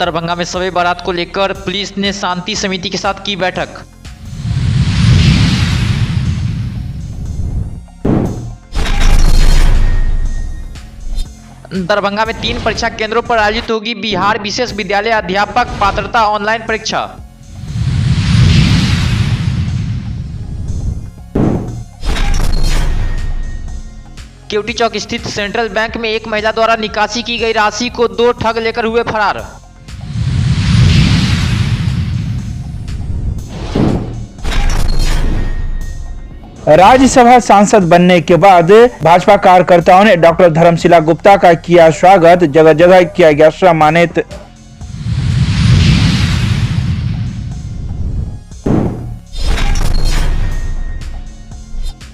दरभंगा में शब बारात को लेकर पुलिस ने शांति समिति के साथ की बैठक। दरभंगा में 3 परीक्षा केंद्रों पर आयोजित होगी बिहार विशेष विद्यालय अध्यापक पात्रता ऑनलाइन परीक्षा। केवटी चौक स्थित सेंट्रल बैंक में एक महिला द्वारा निकासी की गई राशि को 2 ठग लेकर हुए फरार। राज्यसभा सांसद बनने के बाद भाजपा कार्यकर्ताओं ने डॉक्टर धर्मशिला गुप्ता का किया स्वागत, जगह जगह किया गया सम्मानित।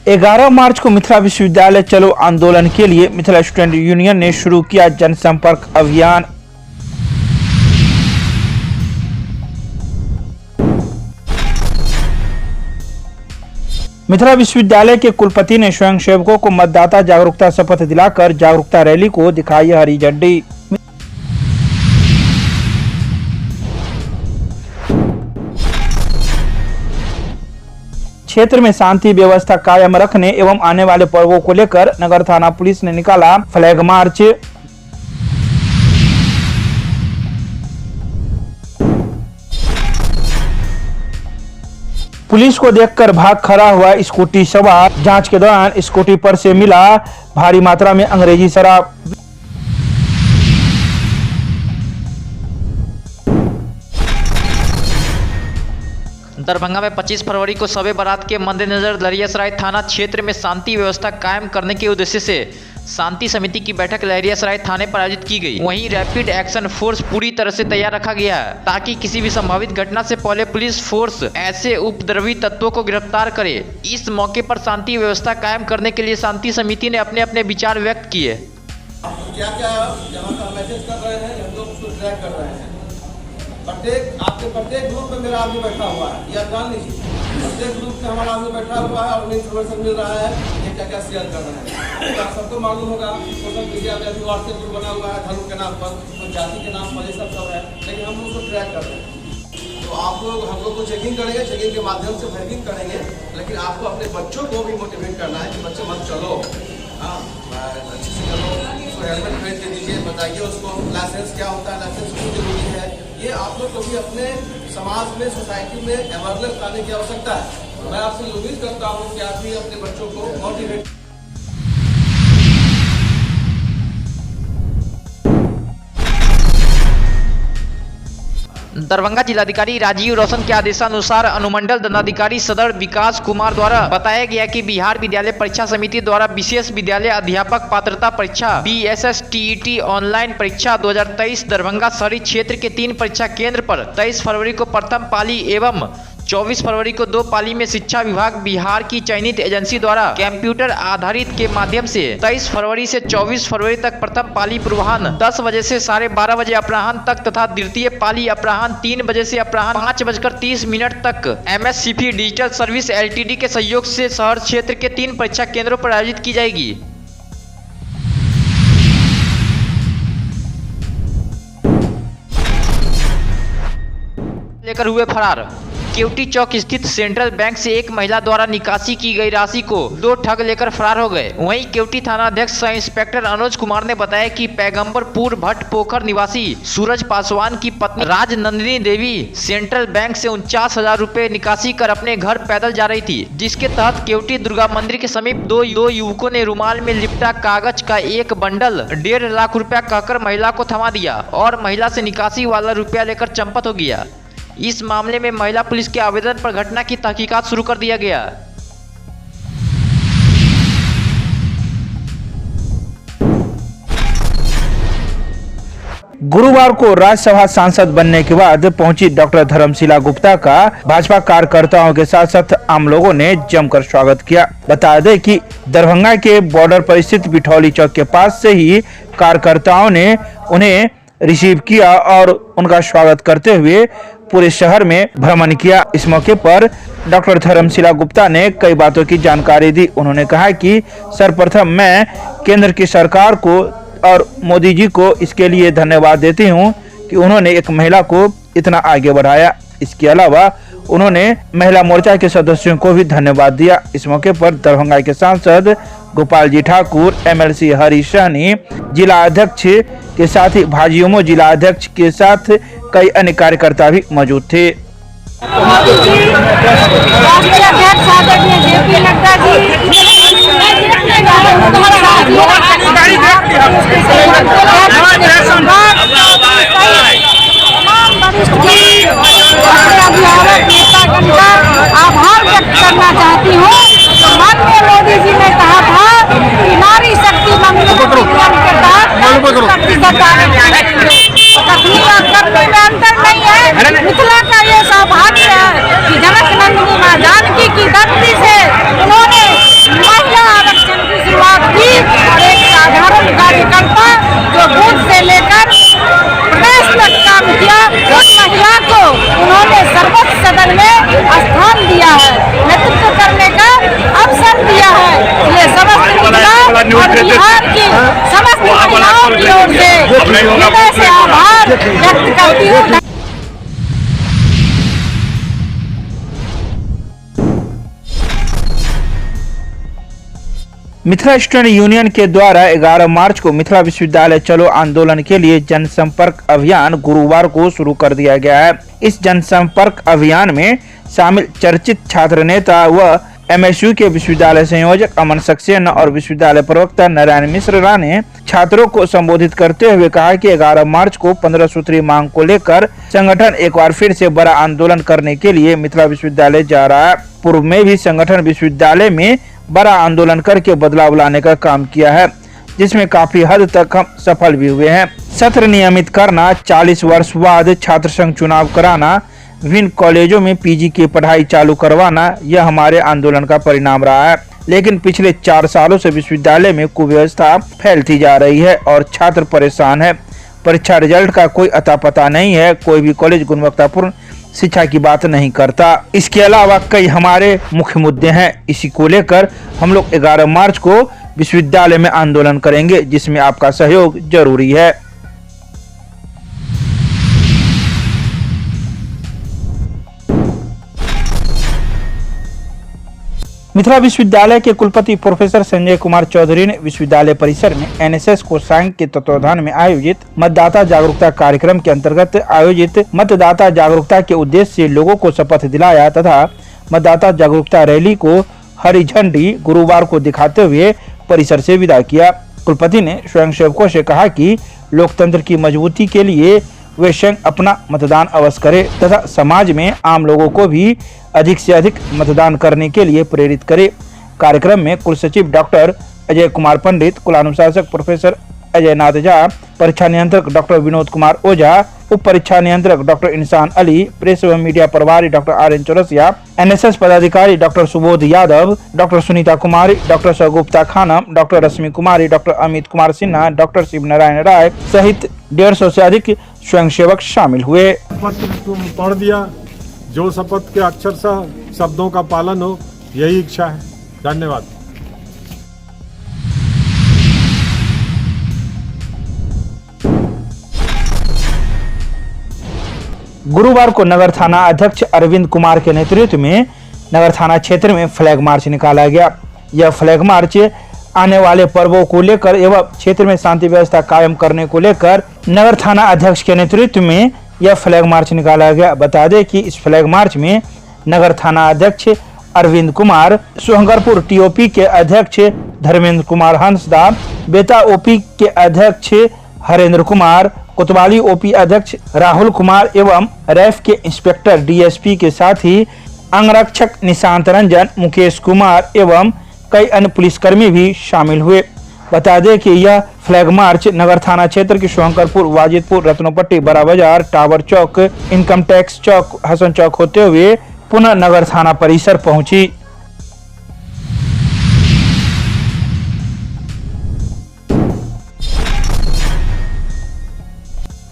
11 मार्च को मिथिला विश्वविद्यालय चलो आंदोलन के लिए मिथिला स्टूडेंट यूनियन ने शुरू किया जनसंपर्क अभियान। मिथिला विश्वविद्यालय के कुलपति ने स्वयंसेवकों को मतदाता जागरूकता शपथ दिलाकर जागरूकता रैली को दिखाई हरी झंडी। क्षेत्र में शांति व्यवस्था कायम रखने एवं आने वाले पर्वों को लेकर नगर थाना पुलिस ने निकाला फ्लैग मार्च। पुलिस को देखकर भाग खड़ा हुआ स्कूटी सवार, जांच के दौरान स्कूटी पर से मिला भारी मात्रा में अंग्रेजी शराब। दरभंगा में 25 फरवरी को शब बारात के मद्देनजर लहरियासराय थाना क्षेत्र में शांति व्यवस्था कायम करने के उद्देश्य से शांति समिति की बैठक लहरियासराय थाने पर आयोजित की गई। वहीं रैपिड एक्शन फोर्स पूरी तरह से तैयार रखा गया है ताकि किसी भी संभावित घटना से पहले पुलिस फोर्स ऐसे उपद्रवी तत्वों को गिरफ्तार करे। इस मौके पर शांति व्यवस्था कायम करने के लिए शांति समिति ने अपने अपने विचार व्यक्त किए। क्या क्या यहाँ का मैसेज कर रहे हैं, हम लोग उसको ट्रैक कर रहे हैं। प्रत्येक ग्रुप में मेरा आदमी बैठा हुआ है, ये आप जान लीजिए। प्रत्येक ग्रुप में हमारा आदमी बैठा हुआ है और उन्हें इन्फॉर्मेशन मिल रहा है ये क्या क्या शेयर कर रहे हैं। तो आप सबको मालूम होगा सोशल मीडिया में अभी व्हाट्सएप ग्रुप बना हुआ है धर्म के नाम पर, तो जाति के नाम पर ये सब है, लेकिन हम लोग उसको ट्रैक कर रहे हैं। तो आप लोग हम लोग को चेकिंग करेंगे, चेकिंग के माध्यम से वर्किंग करेंगे, लेकिन आपको अपने बच्चों को भी मोटिवेट करना है कि बच्चे मत चलो, हाँ अच्छे से चलो, उसको हेलमेट खरीद के दीजिए, बताइए उसको लाइसेंस क्या होता है, लाइसेंस क्यों जरूरी है। ये आप लोग को भी अपने समाज में सोसाइटी में अवेयरनेस लाने की आवश्यकता है। मैं आपसे उम्मीद करता हूँ कि आप भी अपने बच्चों को मोटिवेट। दरभंगा जिलाधिकारी राजीव रोशन के आदेशानुसार अनुमंडल दंडाधिकारी सदर विकास कुमार द्वारा बताया गया कि बिहार विद्यालय परीक्षा समिति द्वारा विशेष विद्यालय अध्यापक पात्रता परीक्षा BSSTET ऑनलाइन परीक्षा 2023 दरभंगा शहरी क्षेत्र के 3 परीक्षा केंद्र पर 23 फरवरी को प्रथम पाली एवं 24 फरवरी को 2 पाली में शिक्षा विभाग बिहार की चयनित एजेंसी द्वारा कंप्यूटर आधारित के माध्यम से 23 फरवरी से 24 फरवरी तक प्रथम पाली पूर्वाह्न 10 बजे से 12:30 बजे अपराह्न तक तथा द्वितीय पाली अपराह्न 3 बजे से अपराह्न 5:30 तक MSCP डिजिटल सर्विस LTD के सहयोग से शहर क्षेत्र के 3 परीक्षा केंद्रों पर आयोजित की जाएगी। लेकर हुए फरार। केवटी चौक स्थित सेंट्रल बैंक से एक महिला द्वारा निकासी की गई राशि को 2 ठग लेकर फरार हो गए। वहीं केवटी थाना अध्यक्ष सह इंस्पेक्टर अनुज कुमार ने बताया कि पैगंबरपुर भट्ट पोखर निवासी सूरज पासवान की पत्नी राजनंदिनी देवी सेंट्रल बैंक से 49,000 रुपए निकासी कर अपने घर पैदल जा रही थी, जिसके तहत केवटी दुर्गा मंदिर के समीप दो युवकों ने रुमाल में लिपटा कागज का एक बंडल 1.5 लाख रुपया कहकर महिला को थमा दिया और महिला से निकासी वाला रुपया लेकर चंपत हो गया। इस मामले में महिला पुलिस के आवेदन पर घटना की तहकीकात शुरू कर दिया गया। गुरुवार को राज्यसभा सांसद बनने के बाद पहुंची डॉक्टर धर्मशिला गुप्ता का भाजपा कार्यकर्ताओं के साथ साथ आम लोगों ने जमकर स्वागत किया। बता दें कि दरभंगा के बॉर्डर पर स्थित बिठौली चौक के पास से ही कार्यकर्ताओं ने उन्हें रिसीव किया और उनका स्वागत करते हुए पूरे शहर में भ्रमण किया। इस मौके पर डॉक्टर धर्मशिला गुप्ता ने कई बातों की जानकारी दी। उन्होंने कहा कि सर्वप्रथम मैं केंद्र की सरकार को और मोदी जी को इसके लिए धन्यवाद देती हूं कि उन्होंने एक महिला को इतना आगे बढ़ाया। इसके अलावा उन्होंने महिला मोर्चा के सदस्यों को भी धन्यवाद दिया। इस मौके पर दरभंगा के सांसद गोपाल जी ठाकुर, MLC हरीश सहनी, जिला अध्यक्ष के साथ ही भाजयुमो जिला अध्यक्ष के साथ कई अन्य कार्यकर्ता भी मौजूद थे। आभार व्यक्त करना चाहती हूँ। माननीय मोदी जी ने कहा था कि नारी शक्ति के तहत में अंतर नहीं है। मिथिला का ये सौभाग्य है कि जनक नंदिनी माँ जानकी की धरती से उन्होंने महिला आरक्षण की शुरुआत की और एक साधारण कार्यकर्ता जो बूथ से लेकर प्रदेश तक काम किया, उस महिला को उन्होंने सर्वोच्च सदन में स्थान दिया है, नेतृत्व करने का अवसर दिया है। ये समस्त मिथिला और बिहार की समस्त महिलाओं की ओर से हृदय से आभार व्यक्त करती हूँ। मिथिला स्टूडेंट यूनियन के द्वारा 11 मार्च को मिथिला विश्वविद्यालय चलो आंदोलन के लिए जनसंपर्क अभियान गुरुवार को शुरू कर दिया गया है। इस जनसंपर्क अभियान में शामिल चर्चित छात्र नेता व MSU के विश्वविद्यालय संयोजक अमन सक्सेना और विश्वविद्यालय प्रवक्ता नारायण मिश्रा ने छात्रों को संबोधित करते हुए कहा कि 11 मार्च को 15 सूत्री मांग को लेकर संगठन एक बार फिर से बड़ा आंदोलन करने के लिए मिथिला विश्वविद्यालय जा रहा है। पूर्व में भी संगठन विश्वविद्यालय में बड़ा आंदोलन करके बदलाव लाने का काम किया है, जिसमें काफी हद तक हम सफल भी हुए हैं। सत्र नियमित करना, 40 वर्ष बाद छात्र संघ चुनाव कराना, विभिन्न कॉलेजों में PG की पढ़ाई चालू करवाना, यह हमारे आंदोलन का परिणाम रहा है। लेकिन पिछले 4 सालों से विश्वविद्यालय में कुव्यवस्था फैलती जा रही है और छात्र परेशान है। परीक्षा रिजल्ट का कोई अता पता नहीं है, कोई भी कॉलेज गुणवत्तापूर्ण शिक्षा की बात नहीं करता। इसके अलावा कई हमारे मुख्य मुद्दे हैं। इसी को लेकर हम लोग 11 मार्च को विश्वविद्यालय में आंदोलन करेंगे, जिसमें आपका सहयोग जरूरी है। मिथिला विश्वविद्यालय के कुलपति प्रोफेसर संजय कुमार चौधरी ने विश्वविद्यालय परिसर में NSS कोषांग के तत्वाधान में आयोजित मतदाता जागरूकता कार्यक्रम के अंतर्गत आयोजित मतदाता जागरूकता के उद्देश्य से लोगों को शपथ दिलाया तथा मतदाता जागरूकता रैली को हरी झंडी गुरुवार को दिखाते हुए परिसर से विदा किया। कुलपति ने स्वयंसेवकों से कहा कि लोकतंत्र की मजबूती के लिए वे स्वयं अपना मतदान अवश्य करें तथा समाज में आम लोगों को भी अधिक से अधिक मतदान करने के लिए प्रेरित करें। कार्यक्रम में कुल सचिव डॉक्टर अजय कुमार पंडित, कुलानुशासक प्रोफेसर अजय नाथ झा, परीक्षा नियंत्रक डॉक्टर विनोद कुमार ओझा, उप परीक्षा नियंत्रक डॉक्टर इंसान अली, प्रेस एवं मीडिया प्रभारी डॉक्टर RN चौरसिया, NSS पदाधिकारी डॉक्टर सुबोध यादव, डॉक्टर सुनीता कुमारी, डॉक्टर सगुप्ता खानम, डॉक्टर रश्मि कुमारी, डॉक्टर अमित कुमार सिन्हा, डॉक्टर शिव नारायण राय सहित 150 से अधिक स्वयंसेवक शामिल हुए। पढ़ दिया, जो शपथ के अक्षरशः शब्दों का पालन हो, यही इच्छा है। धन्यवाद। गुरुवार को नगर थाना अध्यक्ष अरविंद कुमार के नेतृत्व में नगर थाना क्षेत्र में फ्लैग मार्च निकाला गया। यह फ्लैग मार्च आने वाले पर्वों को लेकर एवं क्षेत्र में शांति व्यवस्था कायम करने को लेकर नगर थाना अध्यक्ष के नेतृत्व में यह फ्लैग मार्च निकाला गया। बता दें कि इस फ्लैग मार्च में नगर थाना अध्यक्ष अरविंद कुमार, सोहंगरपुर TOP के अध्यक्ष धर्मेंद्र कुमार हंसदा, बेता OP के अध्यक्ष हरेंद्र कुमार, कोतवाली OP अध्यक्ष राहुल कुमार एवं रैफ के इंस्पेक्टर DSP के साथ ही अंगरक्षक निशांत रंजन, मुकेश कुमार एवं कई अन्य पुलिसकर्मी भी शामिल हुए। बता दें कि यह फ्लैग मार्च नगर थाना क्षेत्र के शंकरपुर, वाजिदपुर, रत्नोपट्टी, बड़ा बाजार, टावर चौक, इनकम टैक्स चौक, हसन चौक होते हुए पुनः नगर थाना परिसर पहुंची।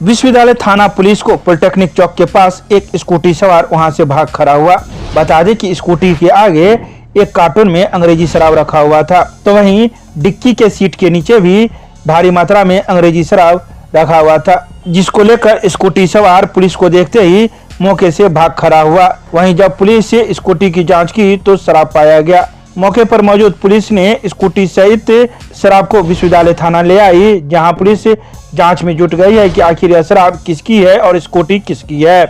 विश्वविद्यालय थाना पुलिस को पॉलिटेक्निक चौक के पास एक स्कूटी सवार वहां से भाग खड़ा हुआ। बता दें कि स्कूटी के आगे एक कार्टून में अंग्रेजी शराब रखा हुआ था, तो वहीं डिक्की के सीट के नीचे भी भारी मात्रा में अंग्रेजी शराब रखा हुआ था। जिसको लेकर स्कूटी सवार पुलिस को देखते ही मौके से भाग खड़ा हुआ। वहीं जब पुलिस से स्कूटी की जांच की तो शराब पाया गया। मौके पर मौजूद पुलिस ने स्कूटी सहित शराब को विश्वविद्यालय थाना ले आई, जहां पुलिस जांच में जुट गई है कि आखिर यह शराब किसकी है और स्कूटी किसकी है।